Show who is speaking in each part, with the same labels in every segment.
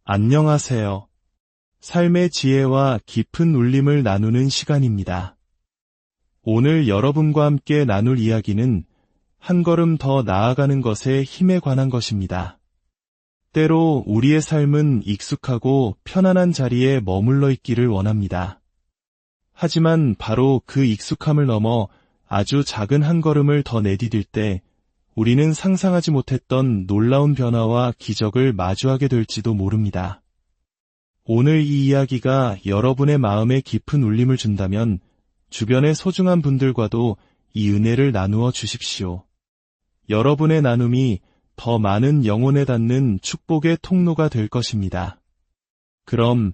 Speaker 1: 안녕하세요. 삶의 지혜와 깊은 울림을 나누는 시간입니다. 오늘 여러분과 함께 나눌 이야기는 한 걸음 더 나아가는 것에 힘에 관한 것입니다. 때로 우리의 삶은 익숙하고 편안한 자리에 머물러 있기를 원합니다. 하지만 바로 그 익숙함을 넘어 아주 작은 한 걸음을 더 내디딜 때 우리는 상상하지 못했던 놀라운 변화와 기적을 마주하게 될지도 모릅니다. 오늘 이 이야기가 여러분의 마음에 깊은 울림을 준다면 주변의 소중한 분들과도 이 은혜를 나누어 주십시오. 여러분의 나눔이 더 많은 영혼에 닿는 축복의 통로가 될 것입니다. 그럼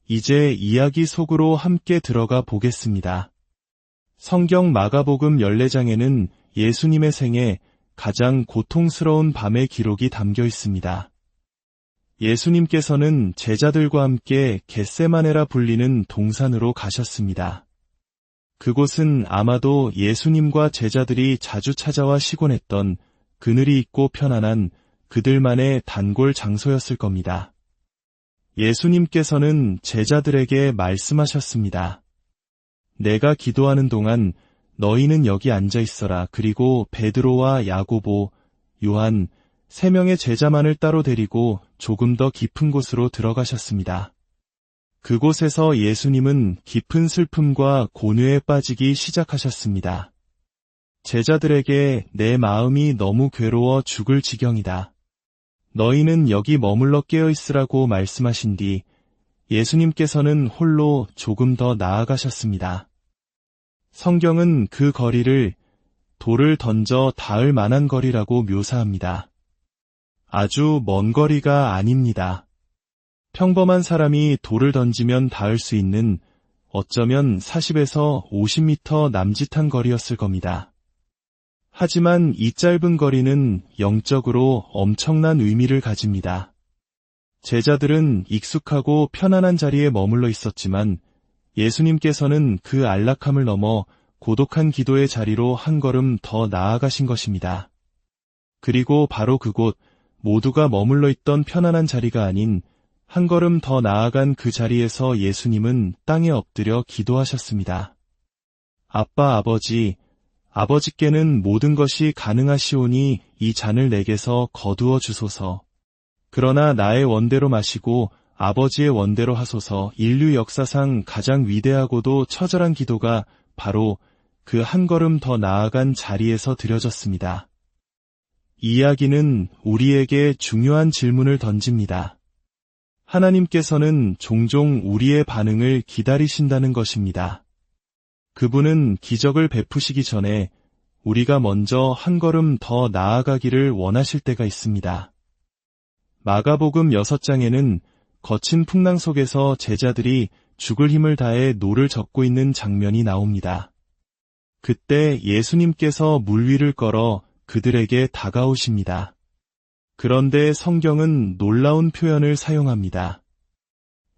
Speaker 1: 이제 이야기 속으로 함께 들어가 보겠습니다. 성경 마가복음 14장에는 예수님의 생애 가장 고통스러운 밤의 기록이 담겨 있습니다. 예수님께서는 제자들과 함께 겟세마네라 불리는 동산으로 가셨습니다. 그곳은 아마도 예수님과 제자들이 자주 찾아와 쉬곤 했던 그늘이 있고 편안한 그들만의 단골 장소였을 겁니다. 예수님께서는 제자들에게 말씀하셨습니다. 내가 기도하는 동안 너희는 여기 앉아 있어라. 그리고 베드로와 야고보, 요한, 3명의 제자만을 따로 데리고 조금 더 깊은 곳으로 들어가셨습니다. 그곳에서 예수님은 깊은 슬픔과 고뇌에 빠지기 시작하셨습니다. 제자들에게 내 마음이 너무 괴로워 죽을 지경이다. 너희는 여기 머물러 깨어 있으라고 말씀하신 뒤 예수님께서는 홀로 조금 더 나아가셨습니다. 성경은 그 거리를 돌을 던져 닿을 만한 거리라고 묘사합니다. 아주 먼 거리가 아닙니다. 평범한 사람이 돌을 던지면 닿을 수 있는 어쩌면 40에서 50m 남짓한 거리였을 겁니다. 하지만 이 짧은 거리는 영적으로 엄청난 의미를 가집니다. 제자들은 익숙하고 편안한 자리에 머물러 있었지만 예수님께서는 그 안락함을 넘어 고독한 기도의 자리로 한 걸음 더 나아가신 것입니다. 그리고 바로 그곳 모두가 머물러 있던 편안한 자리가 아닌 한 걸음 더 나아간 그 자리에서 예수님은 땅에 엎드려 기도하셨습니다. 아빠 아버지, 아버지께는 모든 것이 가능하시오니 이 잔을 내게서 거두어 주소서. 그러나 나의 원대로 마시고 아버지의 원대로 하소서. 인류 역사상 가장 위대하고도 처절한 기도가 바로 그 한 걸음 더 나아간 자리에서 드려졌습니다. 이 이야기는 우리에게 중요한 질문을 던집니다. 하나님께서는 종종 우리의 반응을 기다리신다는 것입니다. 그분은 기적을 베푸시기 전에 우리가 먼저 한 걸음 더 나아가기를 원하실 때가 있습니다. 마가복음 6장에는 거친 풍랑 속에서 제자들이 죽을 힘을 다해 노를 젓고 있는 장면이 나옵니다. 그때 예수님께서 물 위를 걸어 그들에게 다가오십니다. 그런데 성경은 놀라운 표현을 사용합니다.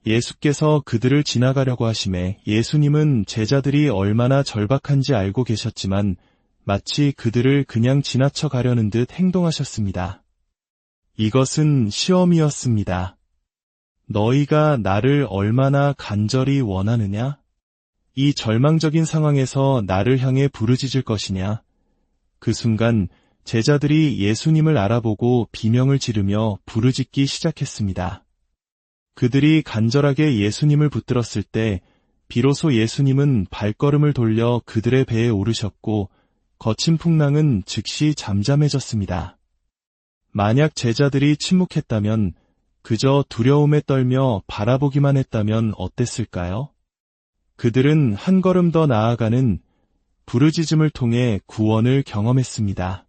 Speaker 1: 예수께서 그들을 지나가려고 하심에 예수님은 제자들이 얼마나 절박한지 알고 계셨지만 마치 그들을 그냥 지나쳐 가려는 듯 행동하셨습니다. 이것은 시험이었습니다. 너희가 나를 얼마나 간절히 원하느냐? 이 절망적인 상황에서 나를 향해 부르짖을 것이냐? 그 순간 제자들이 예수님을 알아보고 비명을 지르며 부르짖기 시작했습니다. 그들이 간절하게 예수님을 붙들었을 때 비로소 예수님은 발걸음을 돌려 그들의 배에 오르셨고 거친 풍랑은 즉시 잠잠해졌습니다. 만약 제자들이 침묵했다면 그저 두려움에 떨며 바라보기만 했다면 어땠을까요? 그들은 한 걸음 더 나아가는 부르짖음을 통해 구원을 경험했습니다.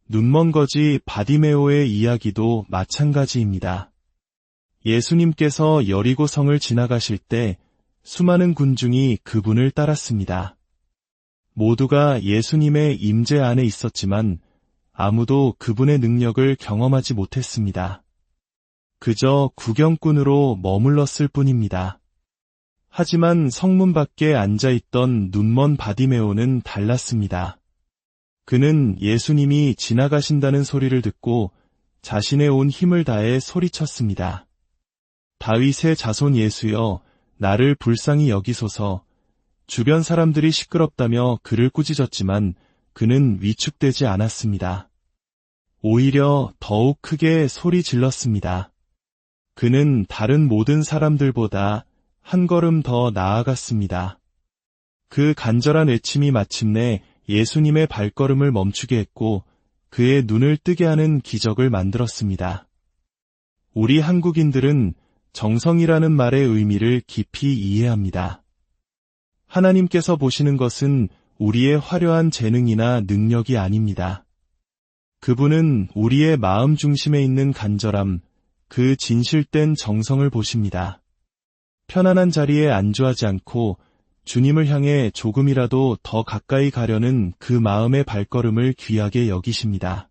Speaker 1: 눈먼 거지 바디메오의 이야기도 마찬가지입니다. 예수님께서 여리고 성을 지나가실 때 수많은 군중이 그분을 따랐습니다. 모두가 예수님의 임재 안에 있었지만 아무도 그분의 능력을 경험하지 못했습니다. 그저 구경꾼으로 머물렀을 뿐입니다. 하지만 성문 밖에 앉아있던 눈먼 바디메오는 달랐습니다. 그는 예수님이 지나가신다는 소리를 듣고 자신의 온 힘을 다해 소리쳤습니다. 다윗의 자손 예수여, 나를 불쌍히 여기소서. 주변 사람들이 시끄럽다며 그를 꾸짖었지만 그는 위축되지 않았습니다. 오히려 더욱 크게 소리 질렀습니다. 그는 다른 모든 사람들보다 한 걸음 더 나아갔습니다. 그 간절한 외침이 마침내 예수님의 발걸음을 멈추게 했고 그의 눈을 뜨게 하는 기적을 만들었습니다. 우리 한국인들은 정성이라는 말의 의미를 깊이 이해합니다. 하나님께서 보시는 것은 우리의 화려한 재능이나 능력이 아닙니다. 그분은 우리의 마음 중심에 있는 간절함, 그 진실된 정성을 보십니다. 편안한 자리에 안주하지 않고 주님을 향해 조금이라도 더 가까이 가려는 그 마음의 발걸음을 귀하게 여기십니다.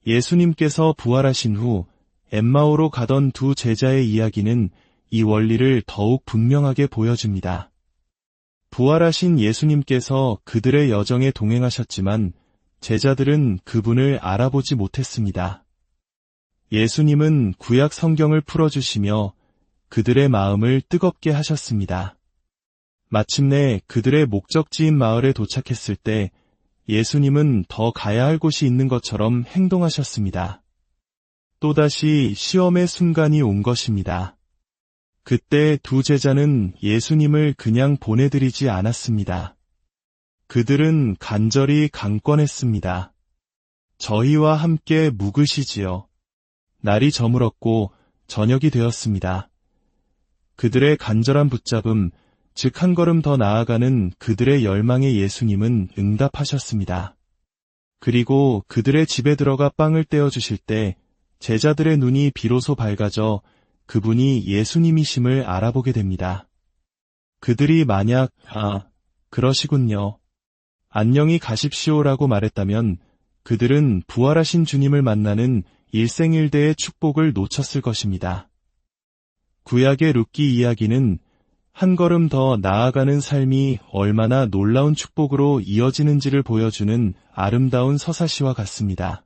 Speaker 1: 예수님께서 부활하신 후 엠마오로 가던 두 제자의 이야기는 이 원리를 더욱 분명하게 보여줍니다. 부활하신 예수님께서 그들의 여정에 동행하셨지만 제자들은 그분을 알아보지 못했습니다. 예수님은 구약 성경을 풀어주시며 그들의 마음을 뜨겁게 하셨습니다. 마침내 그들의 목적지인 마을에 도착했을 때 예수님은 더 가야 할 곳이 있는 것처럼 행동하셨습니다. 또다시 시험의 순간이 온 것입니다. 그때 두 제자는 예수님을 그냥 보내드리지 않았습니다. 그들은 간절히 강권했습니다. 저희와 함께 묵으시지요. 날이 저물었고 저녁이 되었습니다. 그들의 간절한 붙잡음, 즉 한 걸음 더 나아가는 그들의 열망에 예수님은 응답하셨습니다. 그리고 그들의 집에 들어가 빵을 떼어주실 때 제자들의 눈이 비로소 밝아져 그분이 예수님이심을 알아보게 됩니다. 그들이 만약 그러시군요. 안녕히 가십시오라고 말했다면 그들은 부활하신 주님을 만나는 일생일대의 축복을 놓쳤을 것입니다. 구약의 룻기 이야기는 한 걸음 더 나아가는 삶이 얼마나 놀라운 축복으로 이어지는지를 보여주는 아름다운 서사시와 같습니다.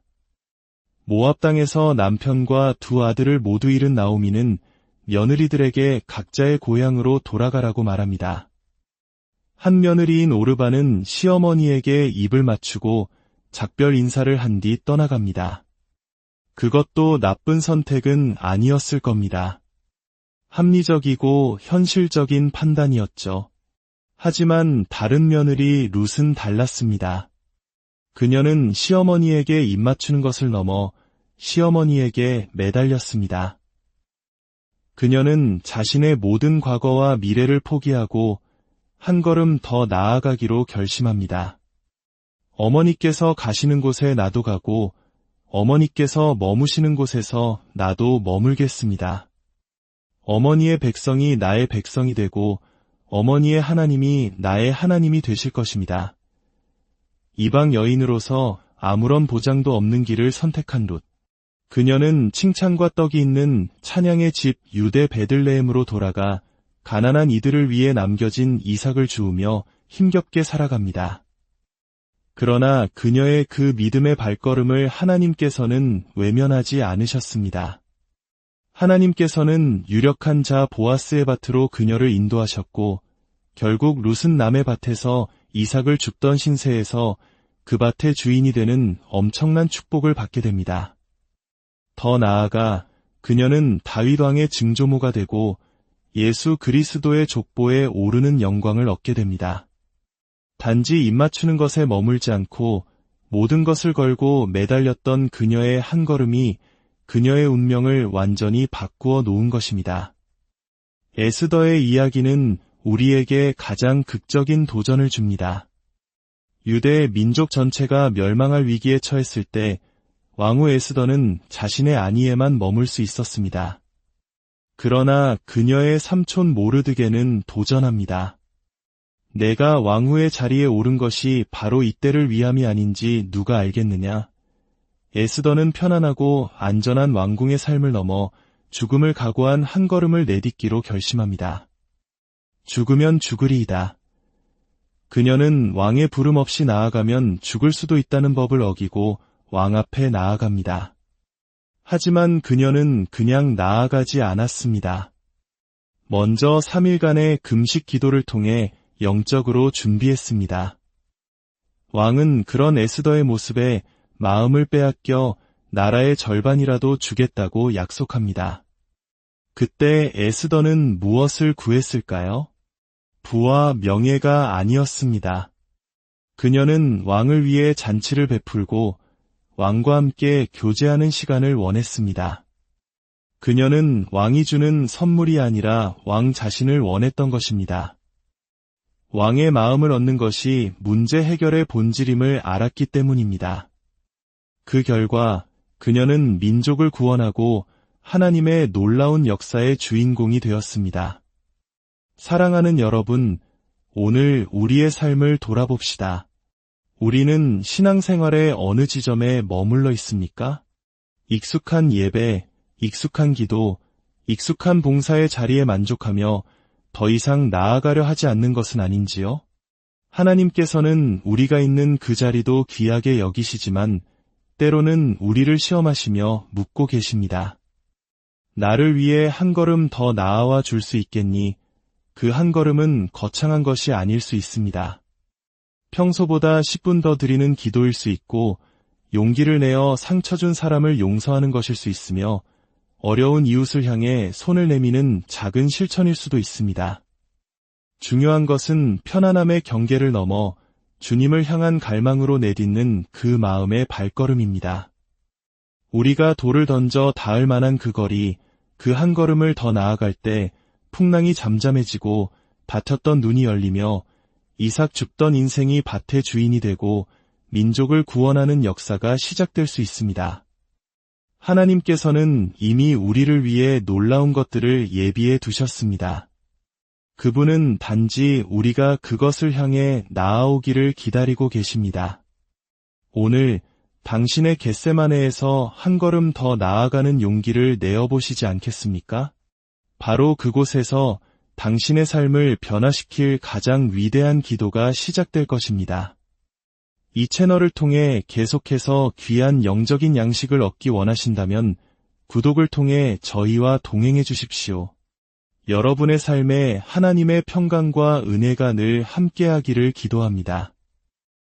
Speaker 1: 모압 땅에서 남편과 두 아들을 모두 잃은 나오미는 며느리들에게 각자의 고향으로 돌아가라고 말합니다. 한 며느리인 오르바는 시어머니에게 입을 맞추고 작별 인사를 한 뒤 떠나갑니다. 그것도 나쁜 선택은 아니었을 겁니다. 합리적이고 현실적인 판단이었죠. 하지만 다른 며느리 룻은 달랐습니다. 그녀는 시어머니에게 입맞추는 것을 넘어 시어머니에게 매달렸습니다. 그녀는 자신의 모든 과거와 미래를 포기하고 한 걸음 더 나아가기로 결심합니다. 어머니께서 가시는 곳에 나도 가고 어머니께서 머무시는 곳에서 나도 머물겠습니다. 어머니의 백성이 나의 백성이 되고 어머니의 하나님이 나의 하나님이 되실 것입니다. 이방 여인으로서 아무런 보장도 없는 길을 선택한 룻. 그녀는 칭찬과 떡이 있는 찬양의 집 유대 베들레헴으로 돌아가 가난한 이들을 위해 남겨진 이삭을 주우며 힘겹게 살아갑니다. 그러나 그녀의 그 믿음의 발걸음을 하나님께서는 외면하지 않으셨습니다. 하나님께서는 유력한 자 보아스의 밭으로 그녀를 인도하셨고 결국 룻은 남의 밭에서 이삭을 줍던 신세에서 그 밭의 주인이 되는 엄청난 축복을 받게 됩니다. 더 나아가 그녀는 다윗 왕의 증조모가 되고 예수 그리스도의 족보에 오르는 영광을 얻게 됩니다. 단지 입맞추는 것에 머물지 않고 모든 것을 걸고 매달렸던 그녀의 한 걸음이 그녀의 운명을 완전히 바꾸어 놓은 것입니다. 에스더의 이야기는 우리에게 가장 극적인 도전을 줍니다. 유대 민족 전체가 멸망할 위기에 처했을 때 왕후 에스더는 자신의 안위에만 머물 수 있었습니다. 그러나 그녀의 삼촌 모르드게는 도전합니다. 내가 왕후의 자리에 오른 것이 바로 이때를 위함이 아닌지 누가 알겠느냐? 에스더는 편안하고 안전한 왕궁의 삶을 넘어 죽음을 각오한 한 걸음을 내딛기로 결심합니다. 죽으면 죽으리이다. 그녀는 왕의 부름 없이 나아가면 죽을 수도 있다는 법을 어기고 왕 앞에 나아갑니다. 하지만 그녀는 그냥 나아가지 않았습니다. 먼저 3일간의 금식 기도를 통해 영적으로 준비했습니다. 왕은 그런 에스더의 모습에 마음을 빼앗겨 나라의 절반이라도 주겠다고 약속합니다. 그때 에스더는 무엇을 구했을까요? 부와 명예가 아니었습니다. 그녀는 왕을 위해 잔치를 베풀고 왕과 함께 교제하는 시간을 원했습니다. 그녀는 왕이 주는 선물이 아니라 왕 자신을 원했던 것입니다. 왕의 마음을 얻는 것이 문제 해결의 본질임을 알았기 때문입니다. 그 결과 그녀는 민족을 구원하고 하나님의 놀라운 역사의 주인공이 되었습니다. 사랑하는 여러분, 오늘 우리의 삶을 돌아봅시다. 우리는 신앙생활의 어느 지점에 머물러 있습니까? 익숙한 예배, 익숙한 기도, 익숙한 봉사의 자리에 만족하며 더 이상 나아가려 하지 않는 것은 아닌지요? 하나님께서는 우리가 있는 그 자리도 귀하게 여기시지만 때로는 우리를 시험하시며 묻고 계십니다. 나를 위해 한 걸음 더 나아와 줄 수 있겠니? 그 한 걸음은 거창한 것이 아닐 수 있습니다. 평소보다 10분 더 드리는 기도일 수 있고 용기를 내어 상처 준 사람을 용서하는 것일 수 있으며 어려운 이웃을 향해 손을 내미는 작은 실천일 수도 있습니다. 중요한 것은 편안함의 경계를 넘어 주님을 향한 갈망으로 내딛는 그 마음의 발걸음입니다. 우리가 돌을 던져 닿을 만한 그 거리, 그 한 걸음을 더 나아갈 때 풍랑이 잠잠해지고 닫혔던 눈이 열리며 이삭 줍던 인생이 밭의 주인이 되고 민족을 구원하는 역사가 시작될 수 있습니다. 하나님께서는 이미 우리를 위해 놀라운 것들을 예비해 두셨습니다. 그분은 단지 우리가 그것을 향해 나아오기를 기다리고 계십니다. 오늘 당신의 겟세마네에서 한 걸음 더 나아가는 용기를 내어보시지 않겠습니까? 바로 그곳에서 당신의 삶을 변화시킬 가장 위대한 기도가 시작될 것입니다. 이 채널을 통해 계속해서 귀한 영적인 양식을 얻기 원하신다면 구독을 통해 저희와 동행해 주십시오. 여러분의 삶에 하나님의 평강과 은혜가 늘 함께하기를 기도합니다.